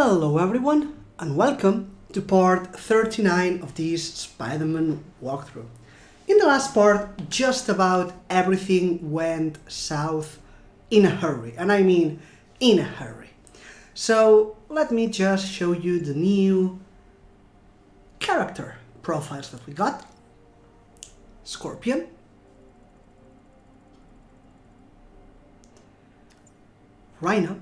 Hello everyone and welcome to part 39 of this Spider-Man walkthrough. In the last part, just about everything went south in a hurry, and I mean in a hurry. So let me just show you the new character profiles that we got. Scorpion, Rhino,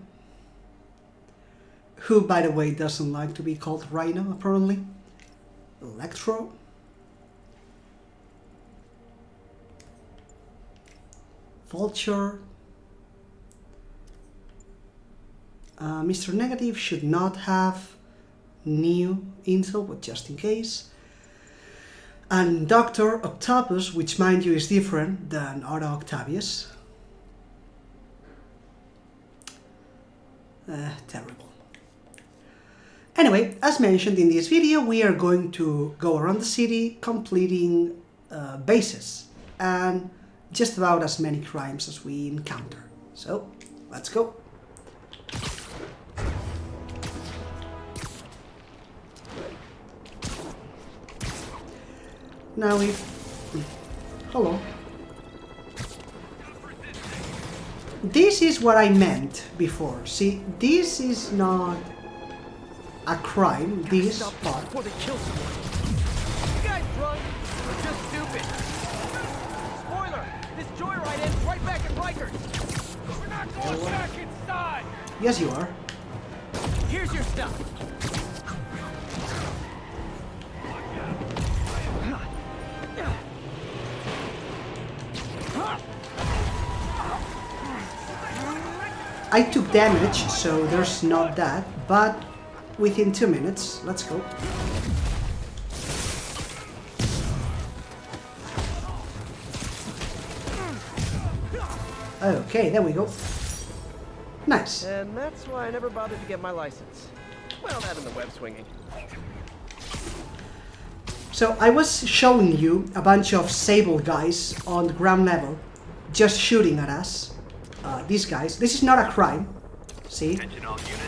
who by the way doesn't like to be called Rhino apparently, Electro, Vulture, Mr. Negative should not have new intel, but just in case, and Dr. Octopus, which mind you is different than Otto Octavius. Terrible. Anyway, as mentioned in this video, we are going to go around the city completing bases and just about as many crimes as we encounter. So, let's go. Now hello. This is what I meant before. See, this is not a crime, this part. Before they kill someone. You guys drunk or just stupid? Spoiler! This joyride ends right back at Rikers. We're not going back inside. Yes, you are. Here's your stuff. I took damage, so there's not that, but within 2 minutes, let's go. Okay, there we go. Nice. And that's why I never bothered to get my license. Well, that and the web swinging. So I was showing you a bunch of Sable guys on the ground level, just shooting at us. These guys. This is not a crime, see?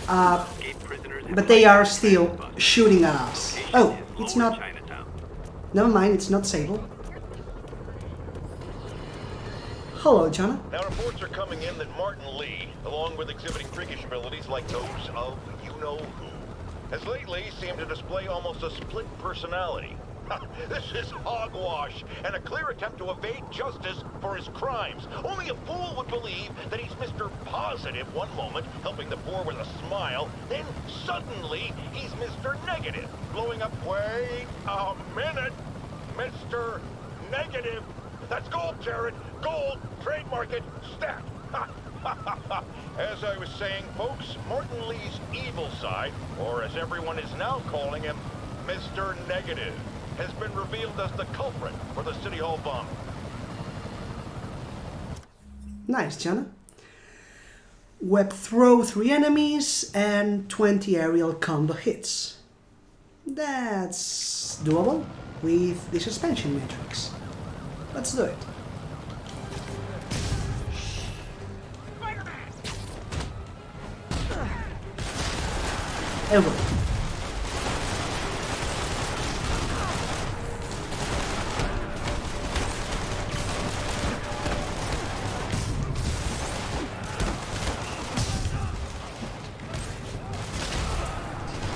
But they are still shooting at us. Oh, it's not. Never mind, it's not Sable. Hello, Jana. Now reports are coming in that Martin Lee, along with exhibiting freakish abilities like those of you-know-who, has lately seemed to display almost a split personality. This is hogwash and a clear attempt to evade justice for his crimes. Only a fool would believe that he's Mr. Positive one moment, helping the poor with a smile, then suddenly he's Mr. Negative, blowing up. Wait a minute, Mr. Negative. That's gold, Jared. Gold. Trademark it. Stat. As I was saying, folks, Martin Lee's evil side, or as everyone is now calling him, Mr. Negative, has been revealed as the culprit for the City Hall bomb. Nice, Jana. Web throw 3 enemies and 20 aerial combo hits. That's doable with the suspension matrix. Let's do it. Over.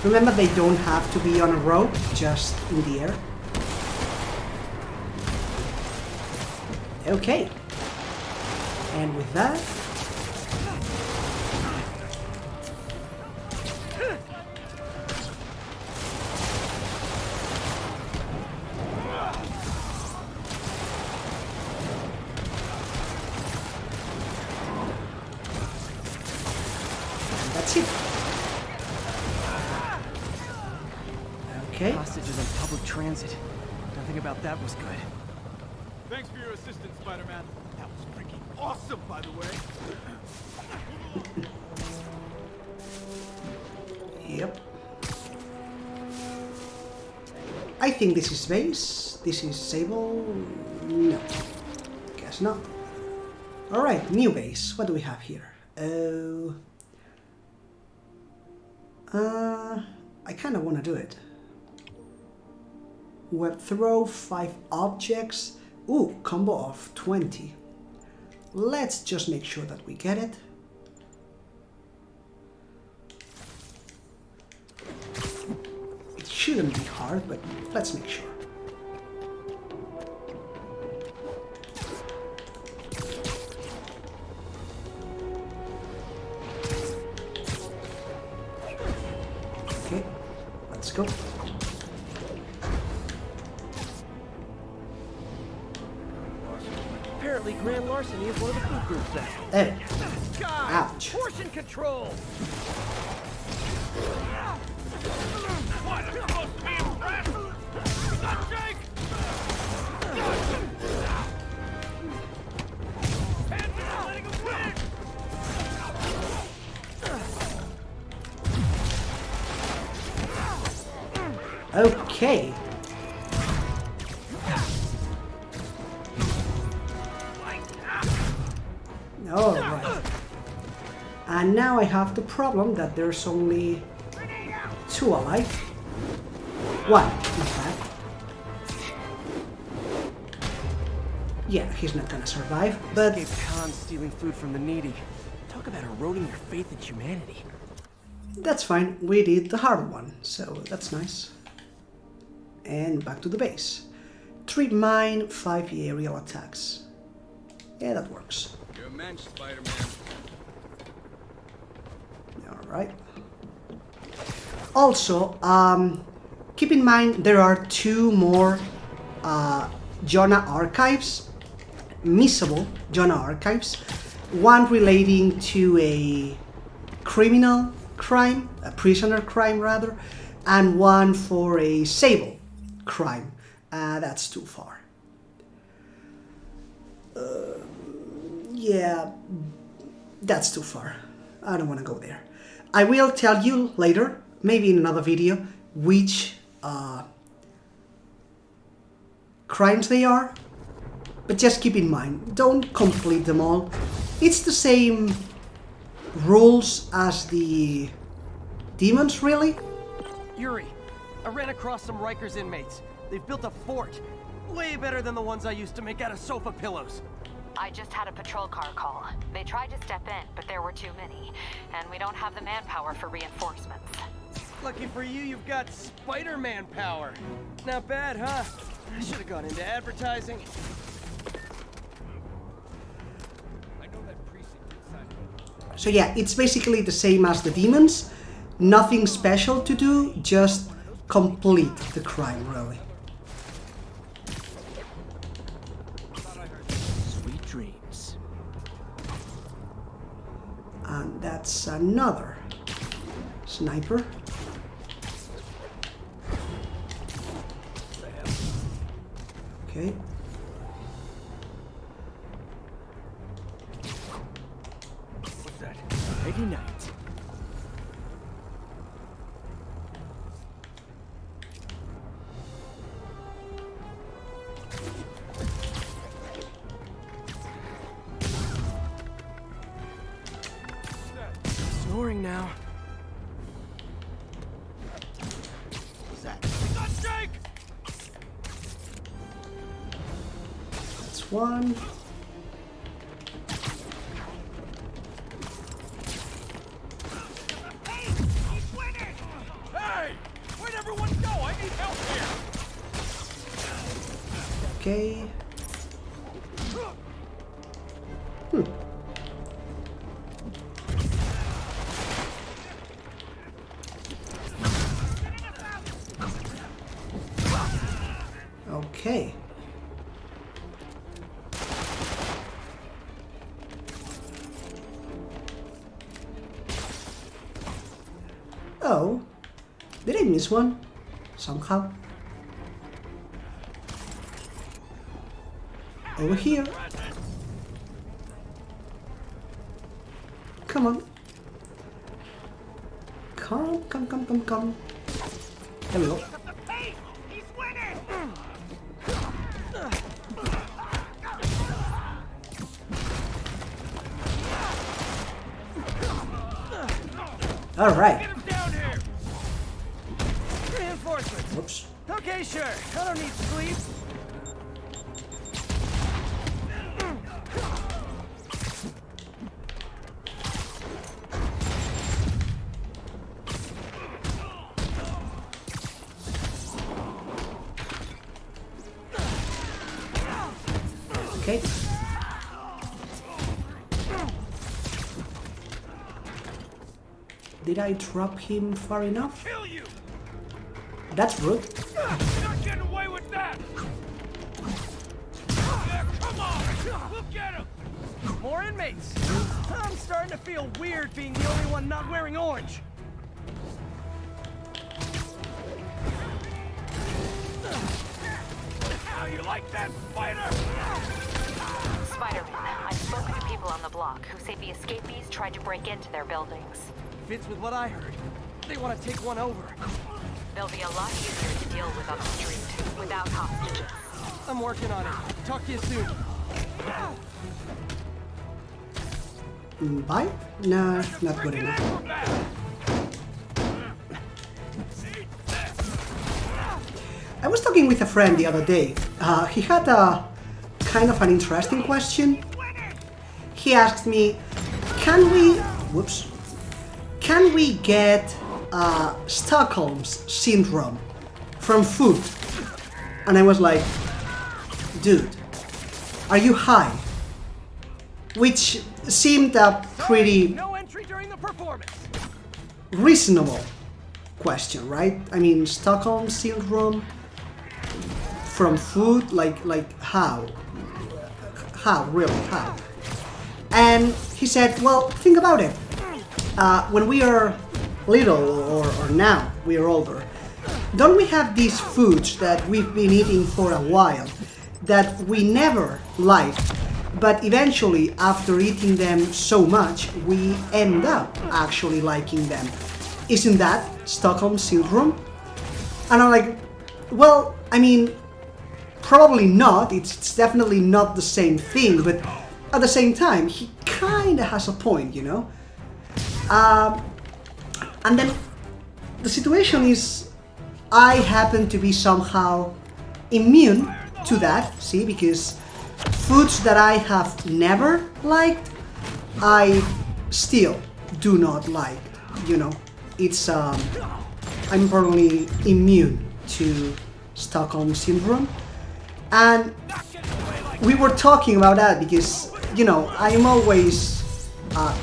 Remember, they don't have to be on a rope, just in the air. Okay. And with that... and that's it. Okay. Hostages in public transit. Nothing about that was good. Thanks for your assistance, Spider-Man. That was freaking awesome, by the way. Yep. I think this is base. This is Sable. No. Guess not. Alright, new base. What do we have here? I kind of want to do it. Web throw, 5 objects. Ooh, combo of 20. Let's just make sure that we get it. It shouldn't be hard, but let's make sure. Okay, let's go. Apparently, grand larceny is one of the food groups now. There. God! Ouch. Portion control! What? You're supposed to be impressed! Not Jake! Panthers are letting him win! Okay. Alright. And now I have the problem that there's only 2 alive. 1, in fact. Yeah, he's not gonna survive, but Escaped Khan stealing food from the needy. Talk about eroding your faith in humanity. that's fine. We did the hard one, so that's nice. And back to the base. 3 mine, 5 aerial attacks. Yeah, that works. You're a mensch, Spider-Man. Alright. Also, keep in mind there are 2 more Jonah archives, missable Jonah archives. One relating to a criminal crime, a prisoner crime rather, and one for a Sable crime. That's too far. Yeah, that's too far. I don't want to go there. I will tell you later, maybe in another video, which crimes they are. But just keep in mind, don't complete them all. It's the same rules as the demons, really. Yuri, I ran across some Rikers inmates. They've built a fort. Way better than the ones I used to make out of sofa pillows. I just had a patrol car call. They tried to step in, but there were too many. And we don't have the manpower for reinforcements. Lucky for you, you've got Spider-Man power. Not bad, huh? I should have gone into advertising. I know that precinct inside. So yeah, it's basically the same as the demons. Nothing special to do, just complete the crime, really. Sweet dreams. And that's another sniper. Okay. What's that? Ready night. Snoring now. What's that? Not Jake! That's one. Hey! Where'd everyone go? I need help here! Okay. Okay. Oh, did I miss one? Somehow. Over here. Come on. Come. There we go. He's winning! All right. Get him down here! Whoops. Okay, sure. I don't need sleep. Okay. Did I drop him far enough? Kill you! That's rude. You're not getting away with that! Yeah, come on! Look at him! More inmates. I'm starting to feel weird being the only one not wearing orange. How you like that, Spider? Spider-Man, I've spoken to people on the block who say the escapees tried to break into their buildings. Fits with what I heard. They want to take one over. They'll be a lot easier to deal with on the street, without hostages. I'm working on it. Talk to you soon. Bye? Nah, not good enough. I was talking with a friend the other day. He had a kind of an interesting question. He asked me, can we get Stockholm's syndrome from food? And I was like, dude, are you high? Which seemed a pretty No entry during the performance. reasonable question, right? I mean, Stockholm syndrome from food, like how? How, really, how? And he said, well, think about it. When we are little, or now we are older, don't we have these foods that we've been eating for a while that we never liked, but eventually after eating them so much, we end up actually liking them? Isn't that Stockholm syndrome? And I'm like, well, I mean, probably not. It's definitely not the same thing, but at the same time, he kind of has a point, you know? And then the situation is, I happen to be somehow immune to that, see, because foods that I have never liked, I still do not like, you know? It's, I'm probably immune to Stockholm syndrome. And we were talking about that because, you know, I'm always,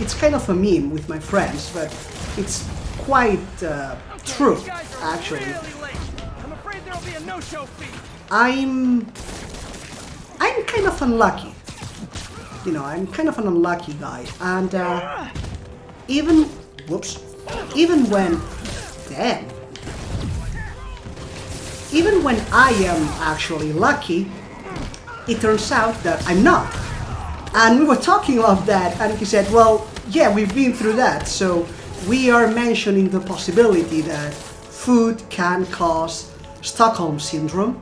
it's kind of a meme with my friends, but it's quite true, You guys are actually. really late. I'm afraid there'll be a no-show fee. I'm kind of unlucky. You know, I'm kind of an unlucky guy. And even when I am actually lucky, it turns out that I'm not. And we were talking about that, and he said, well, yeah, we've been through that, so we are mentioning the possibility that food can cause Stockholm syndrome,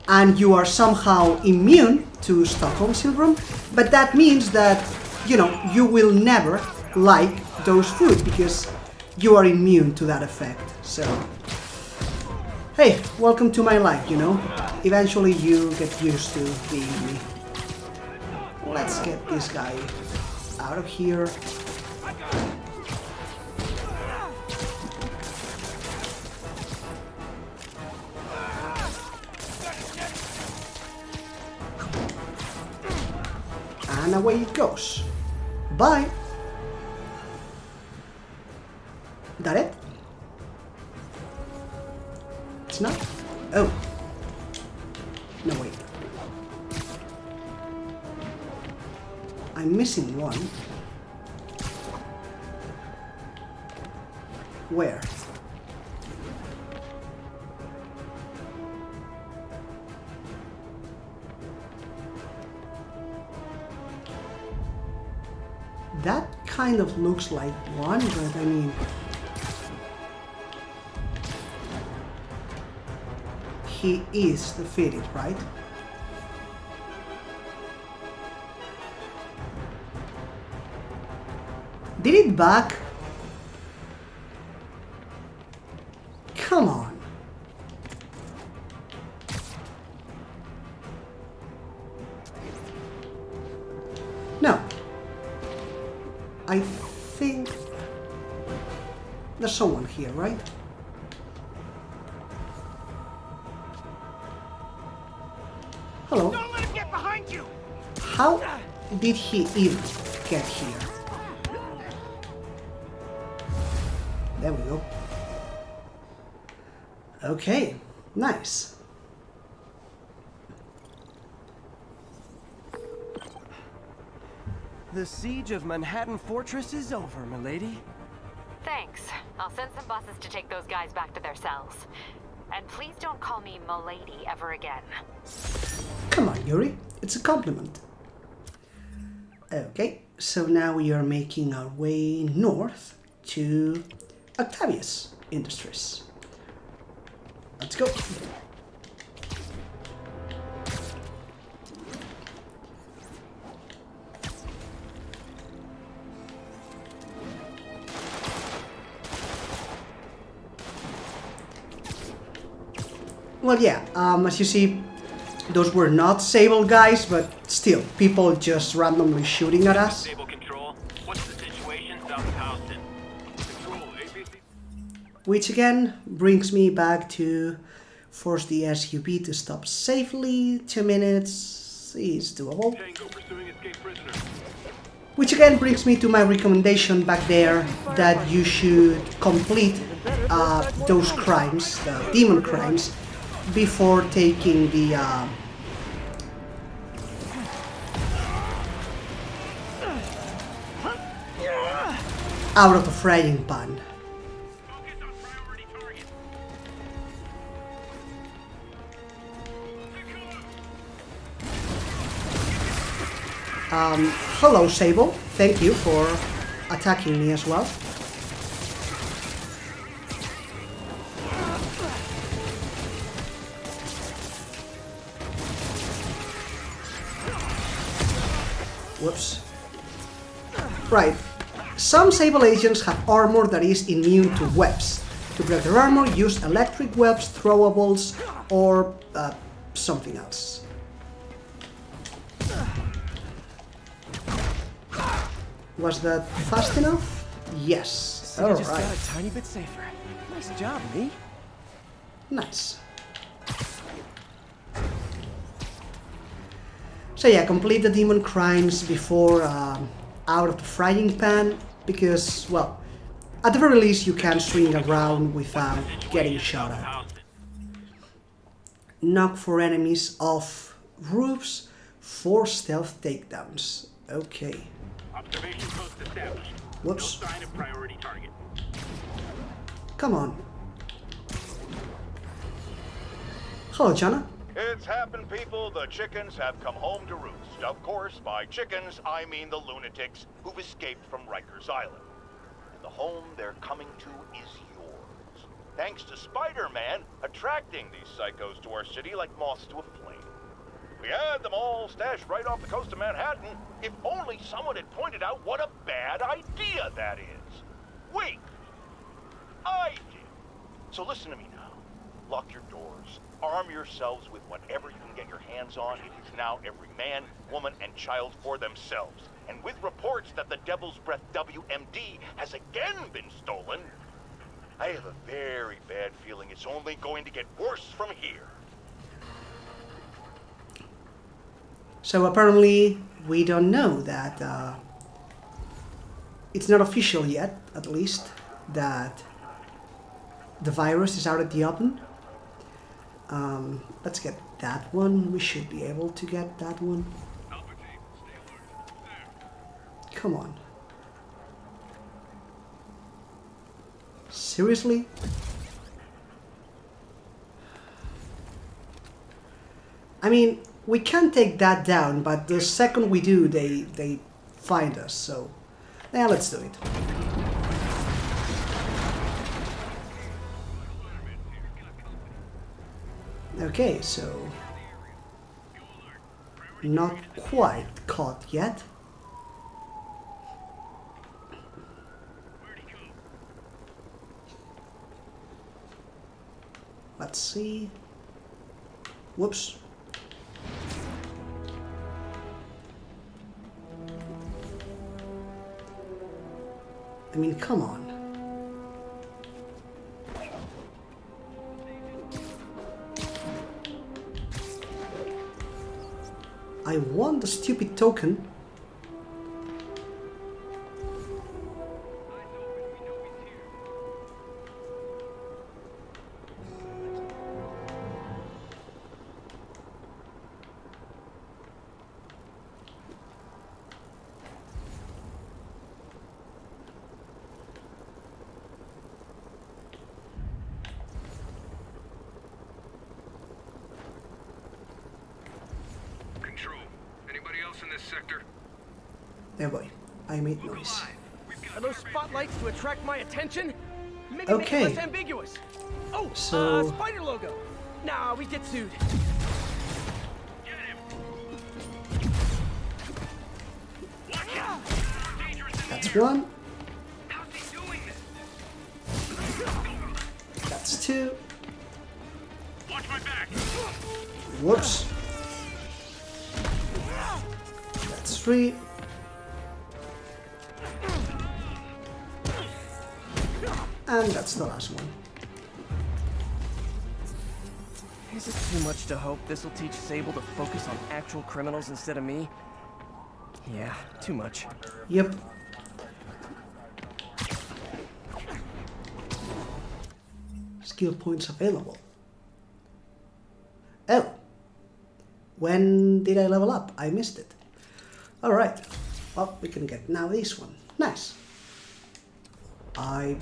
and you are somehow immune to Stockholm syndrome, but that means that, you know, you will never like those foods because you are immune to that effect. So, hey, welcome to my life, you know? Eventually you get used to being me. Let's get this guy out of here. And away it goes. Bye. That it? It's not? Oh. No, wait. I'm missing one. Where? That kind of looks like one, but I mean... He is defeated, right? Did it back? Come on. I think there's someone here, right? Hello. Don't let him get behind you! How did he even get here? There we go. Okay, nice. The siege of Manhattan Fortress is over, milady. Thanks. I'll send some buses to take those guys back to their cells. And please don't call me milady ever again. Come on, Yuri. It's a compliment. Okay, so now we are making our way north to Octavius Industries. Let's go. Well, yeah, as you see, those were not Sable guys, but still, people just randomly shooting at us. Sable Control, what's the situation south of Houston? Control, ABC. Which again brings me back to force the SUV to stop safely. 2 minutes is doable. Tango pursuing escaped prisoner. Which again brings me to my recommendation back there that you should complete those crimes, the demon crimes, before taking the out of the frying pan. Focus on priority target. Hello, Sable. Thank you for attacking me as well. Whoops. Right. Some Sable agents have armor that is immune to webs. To break their armor, use electric webs, throwables, or something else. Was that fast enough? Yes. You just Alright. got a tiny bit safer. Nice job, me. Nice. So yeah, complete the demon crimes before out of the frying pan, because, well, at the very least you can swing around without getting shot at. Houston. Knock 4 enemies off roofs for stealth takedowns. Okay. Observation post established. Whoops. No sign of priority target. Come on. Hello, Jana. It's happened, people. The chickens have come home to roost. Of course, by chickens, I mean the lunatics who've escaped from Rikers Island. And the home they're coming to is yours. Thanks to Spider-Man attracting these psychos to our city like moths to a flame. We had them all stashed right off the coast of Manhattan. If only someone had pointed out what a bad idea that is. Wait, I did. So listen to me now. Lock your doors. Arm yourselves with whatever you can get your hands on. It is now every man, woman, and child for themselves. And with reports that the Devil's Breath WMD has again been stolen, I have a very bad feeling it's only going to get worse from here. So apparently we don't know that it's not official yet, at least, that the virus is out at the open. Let's get that one. We should be able to get that one. Come on. Seriously? I mean, we can take that down, but the second we do, they find us, so yeah, let's do it. Okay, so not quite caught yet. Let's see. Whoops. I mean, come on. I want the stupid token. Control. Anybody else in this sector? There, boy. I made noise. Are those spotlights to attract my attention? Maybe Okay. make it less ambiguous. Oh, So- spider logo. Nah, we get sued. That's one. How's he doing this? That's two. Watch my back. Whoops. That's three. And that's the last one. Is it too much to hope this will teach Sable to focus on actual criminals instead of me? Yeah, too much. Yep. Skill points available. Oh. When did I level up? I missed it. Alright. Well, we can get now this one. Nice. I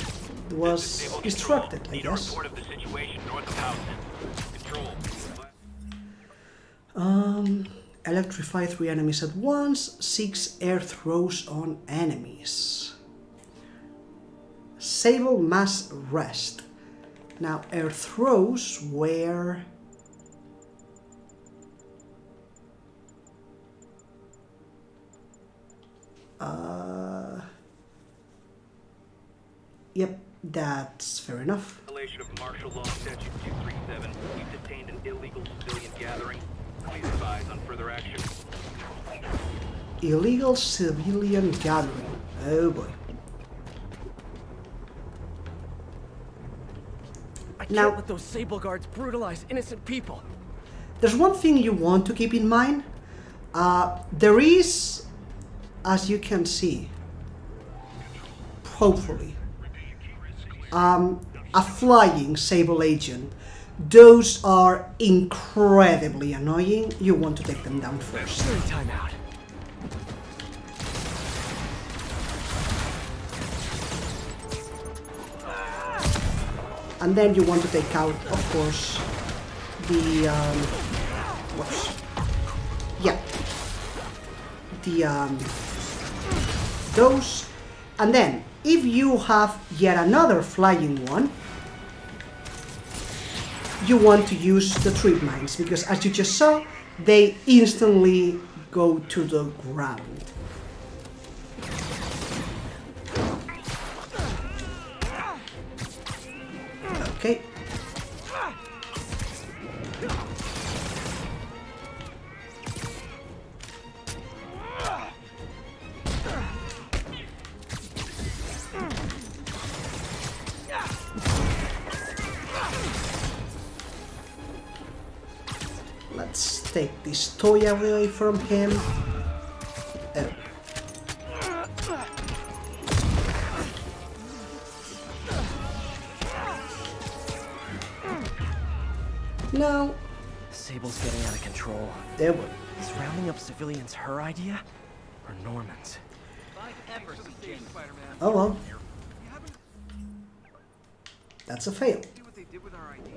was distracted, I Need a guess. report of the situation north of Houston. Control. Electrify 3 enemies at once. 6 air throws on enemies. Sable mass rest. Now air throws were... Yep, that's fair enough. Violation of martial law statute 237. You've detained an illegal civilian gathering. Please advise on further action. Illegal civilian gathering. Oh boy. I can't Now- let those Sable guards brutalize innocent people. There's one thing you want to keep in mind. There is, as you can see, hopefully, a flying Sable agent. Those are incredibly annoying. You want to take them down first. During timeout. And then you want to take out, of course, the whoops. Yeah, the those, and then if you have yet another flying one, you want to use the trip mines, because as you just saw, they instantly go to the ground. Okay. Let's take this toy away from him. Oh. No. Sable's getting out of control. There we Is rounding up civilians her idea? Or Norman's? Oh well. That's a fail. See what they did with our IDs?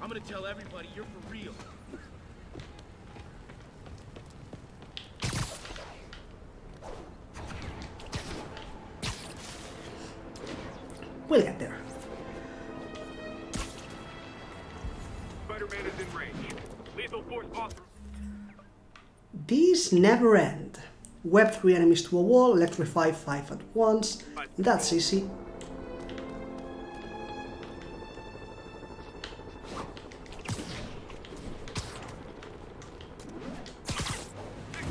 I'm gonna tell everybody you're for real. We'll get there. Spider-Man is in range. Lethal force authorized. These never end. Web 3 enemies to a wall, electrify 5 at once. That's easy.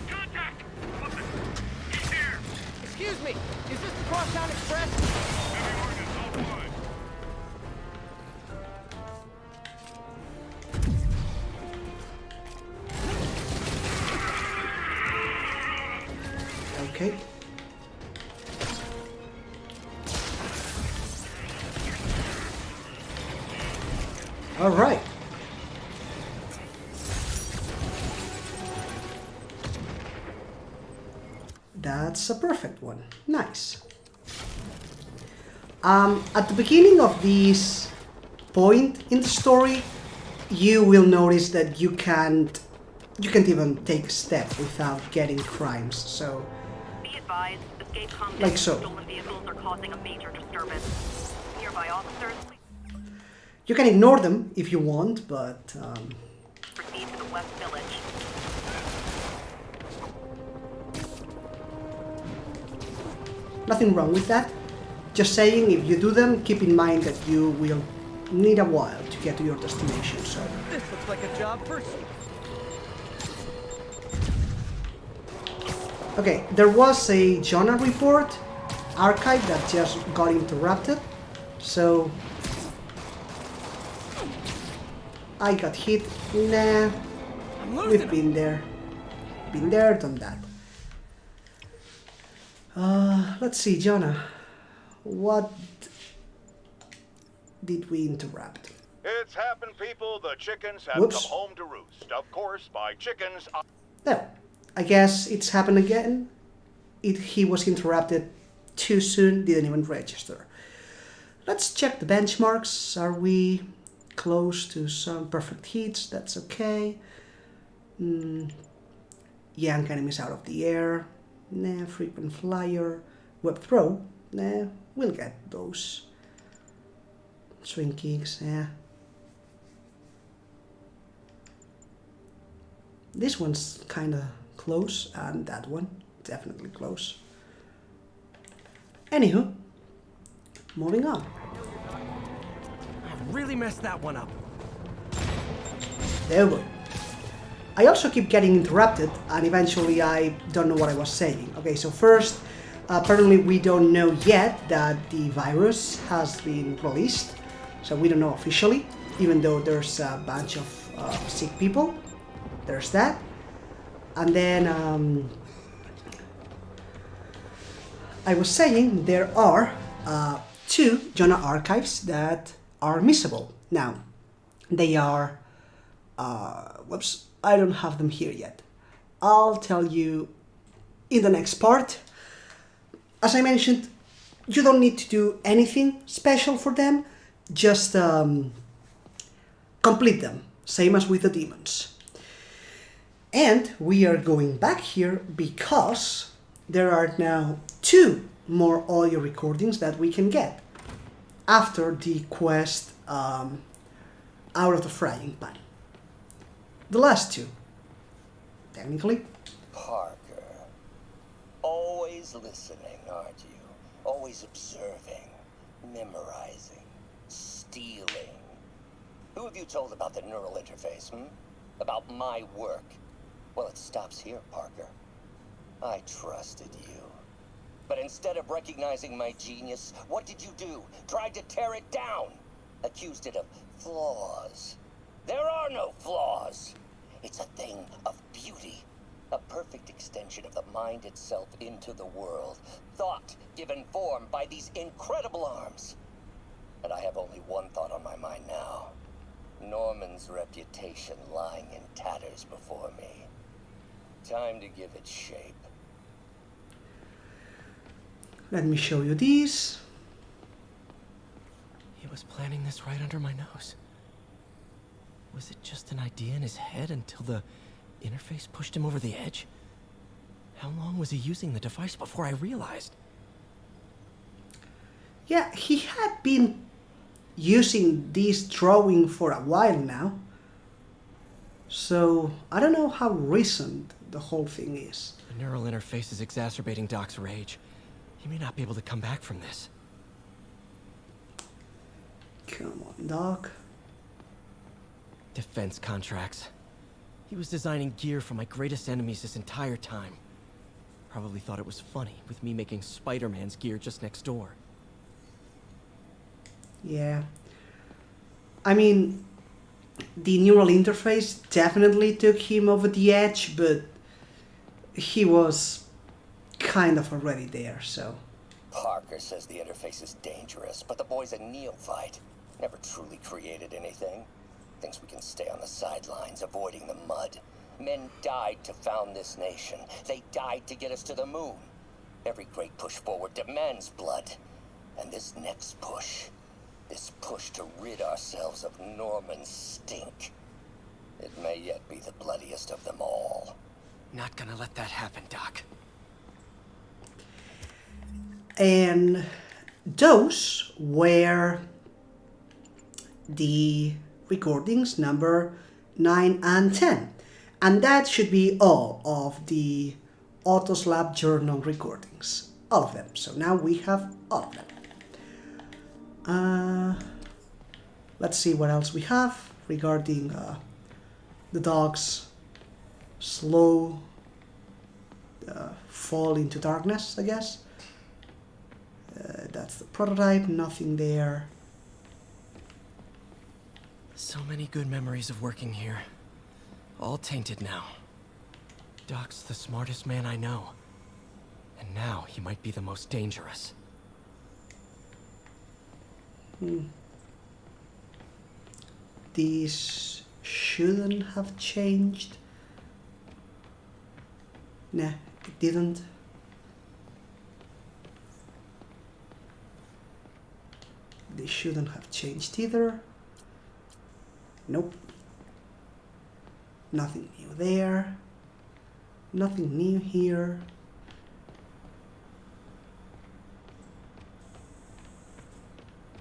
Contact! Listen, he's here! Excuse me, is this the Crosstown Express? Heavy ordnance offline. Okay. All right. That's a perfect one. Nice. At the beginning of this point in the story, you will notice that you can't even take a step without getting crimes. So, Be advised, escape convicts like so. and stolen vehicles are causing a major disturbance. Nearby officers, You can ignore them if you want, but proceed to the West Village. nothing wrong with that. Just saying, if you do them, keep in mind that you will need a while to get to your destination. So, This looks like a job for... okay, there was a Jonah report archive that just got interrupted. So, I got hit. Nah, I'm losing we've them. been there. Been there, done that. Let's see, Jonah. What did we interrupt? It's happened, people. The chickens have Whoops. come home to roost. Of course, by chickens, No, I guess it's happened again. He was interrupted too soon, didn't even register. Let's check the benchmarks. Are we close to some perfect hits? That's okay. Yank enemies out of the air. Nah, frequent flyer. Web throw. Nah, we'll get those. Swing kicks, yeah. This one's kinda close, and that one definitely close. Anywho, moving on. I really messed that one up. There we go. I also keep getting interrupted, and eventually I don't know what I was saying. Okay, so first, apparently we don't know yet that the virus has been released, so we don't know officially, even though there's a bunch of sick people. There's that. And then I was saying there are 2 Jonah archives that are missable. Now, they are, whoops, I don't have them here yet. I'll tell you in the next part. As I mentioned, you don't need to do anything special for them, just complete them, same as with the demons. And we are going back here because there are now 2 more audio recordings that we can get after the quest out of the frying pan. The last 2, technically. Parker. Always listening, aren't you? Always observing, memorizing, stealing. Who have you told about the neural interface, About my work? Well, it stops here, Parker. I trusted you. But instead of recognizing my genius, what did you do? Tried to tear it down. Accused it of flaws. There are no flaws. It's a thing of beauty. A perfect extension of the mind itself into the world. Thought given form by these incredible arms. And I have only one thought on my mind now. Norman's reputation lying in tatters before me. Time to give it shape. Let me show you these. He was planning this right under my nose. Was it just an idea in his head until the interface pushed him over the edge? How long was he using the device before I realized? Yeah, he had been using this drawing for a while now. So, I don't know how recent the whole thing is. The neural interface is exacerbating Doc's rage. He may not be able to come back from this. Come on, Doc. Defense contracts. He was designing gear for my greatest enemies this entire time. Probably thought it was funny with me making Spider-Man's gear just next door. Yeah. I mean, the neural interface definitely took him over the edge, but he was kind of already there, so... Parker says the interface is dangerous, but the boy's a neophyte. Never truly created anything. Thinks we can stay on the sidelines, avoiding the mud. Men died to found this nation. They died to get us to the moon. Every great push forward demands blood. And this next push, this push to rid ourselves of Norman's stink, it may yet be the bloodiest of them all. Not gonna let that happen, Doc. And those were the recordings number 9 and 10. And that should be all of the Autos Lab Journal recordings. All of them. So now we have all of them. Let's see what else we have regarding the dog's slow fall into darkness, I guess. That's the prototype, nothing there. So many good memories of working here. All tainted now. Doc's the smartest man I know. And now he might be the most dangerous. These shouldn't have changed. Nah, it didn't. They shouldn't have changed either. Nope. Nothing new there. Nothing new here.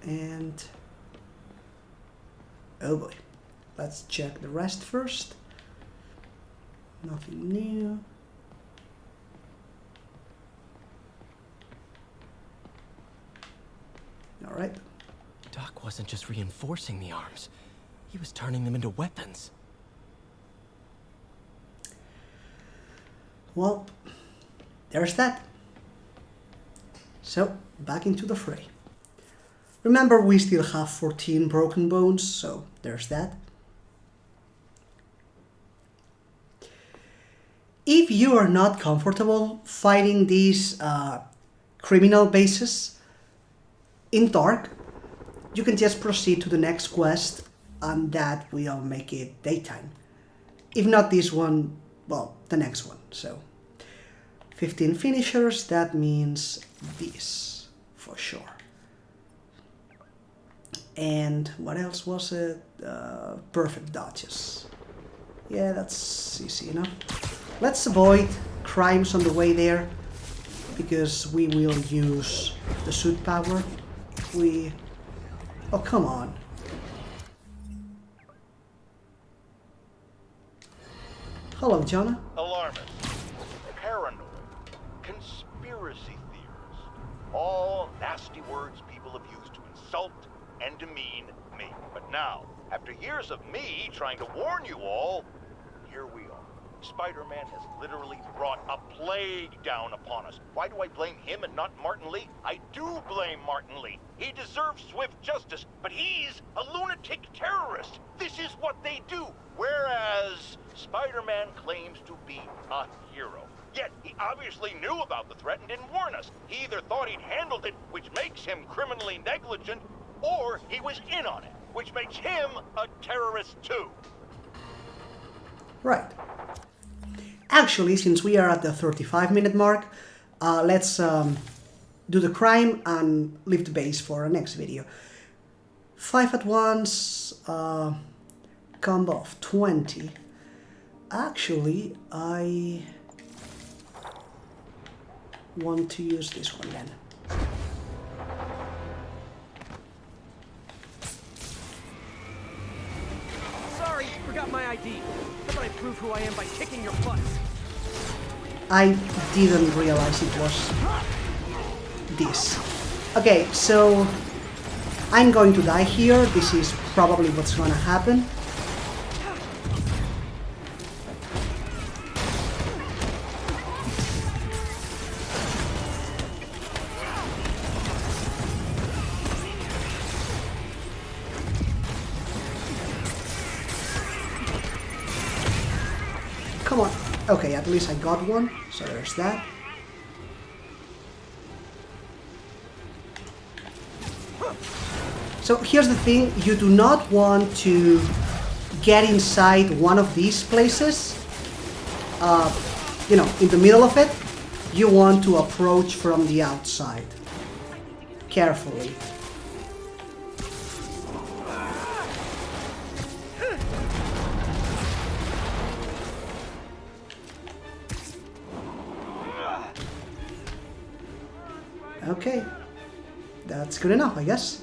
And oh boy, let's check the rest first. Nothing new. All right. Doc wasn't just reinforcing the arms. He was turning them into weapons. Well, there's that. So, back into the fray. Remember, we still have 14 broken bones, so there's that. If you are not comfortable fighting these criminal bases in dark, you can just proceed to the next quest, and that will make it daytime. If not this one, well, the next one. So 15 finishers, that means this for sure. And what else was it? Perfect dodges. Yeah, that's easy enough. Let's avoid crimes on the way there, because we will use the suit power. Oh, come on. Hello, Jonah. Alarmist, paranoid, conspiracy theorist. All nasty words people have used to insult and demean me. But now, after years of me trying to warn you all, here we are. Spider-Man has literally brought a plague down upon us. Why do I blame him and not Martin Lee? I do blame Martin Lee. He deserves swift justice, but he's a lunatic terrorist. This is what they do. Whereas Spider-Man claims to be a hero. Yet he obviously knew about the threat and didn't warn us. He either thought he'd handled it, which makes him criminally negligent, or he was in on it, which makes him a terrorist too. Right. Actually, since we are at the 35-minute mark, let's do the crime and leave the base for our next video. 5 at once, combo of 20. Actually, I want to use this one then. Sorry, forgot my ID. How about I prove who I am by kicking your butts? I didn't realize it was this. Okay, so I'm going to die here. This is probably what's gonna happen. Okay, at least I got one, so there's that. So here's the thing, you do not want to get inside one of these places, you know, in the middle of it. You want to approach from the outside, carefully. Okay, that's good enough, I guess.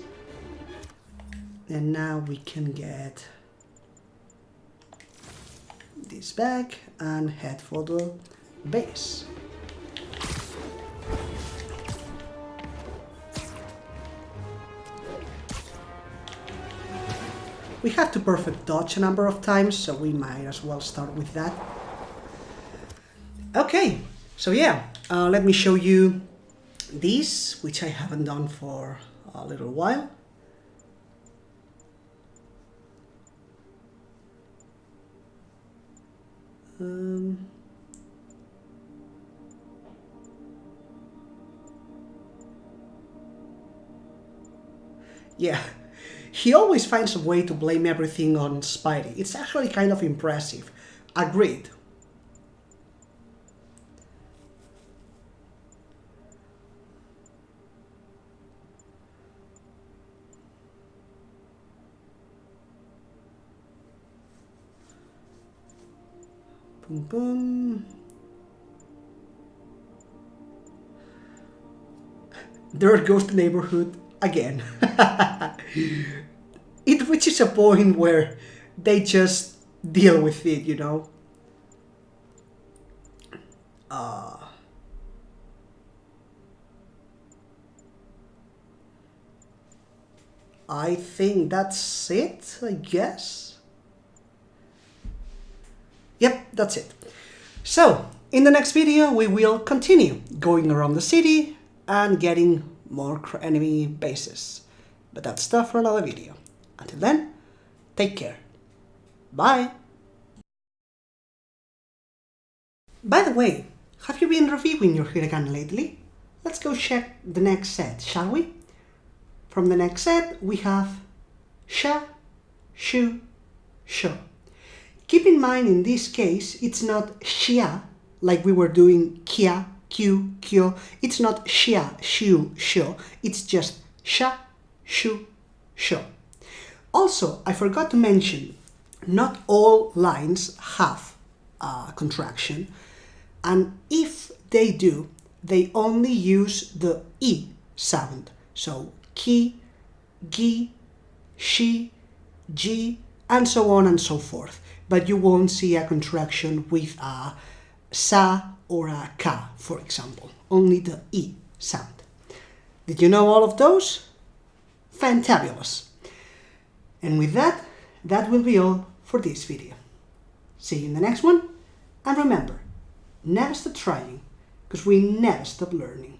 And now we can get this back and head for the base. We have to perfect dodge a number of times, so we might as well start with that. Okay, so yeah, let me show you these, which I haven't done for a little while. Yeah, he always finds a way to blame everything on Spidey. It's actually kind of impressive. Agreed. Boom, boom. There goes the neighborhood again. It reaches a point where they just deal with it, you know. I think that's it, I guess. Yep, that's it. So, in the next video, we will continue going around the city and getting more enemy bases. But that's stuff for another video. Until then, take care. Bye! By the way, have you been reviewing your Huracan lately? Let's go check the next set, shall we? From the next set, we have Sha, Shu, Sho. Keep in mind, in this case, it's not Xia, like we were doing Kia, Q, Kyo. It's not Xia, Shu, Sho. It's just Sha, Shu, Sho. Also, I forgot to mention, not all lines have a contraction, and if they do, they only use the E sound. So, ki, gi, shi, ji, and so on and so forth. But you won't see a contraction with a sa or a ka, for example. Only the E sound. Did you know all of those? Fantabulous! And with that, that will be all for this video. See you in the next one, and remember, never stop trying, because we never stop learning.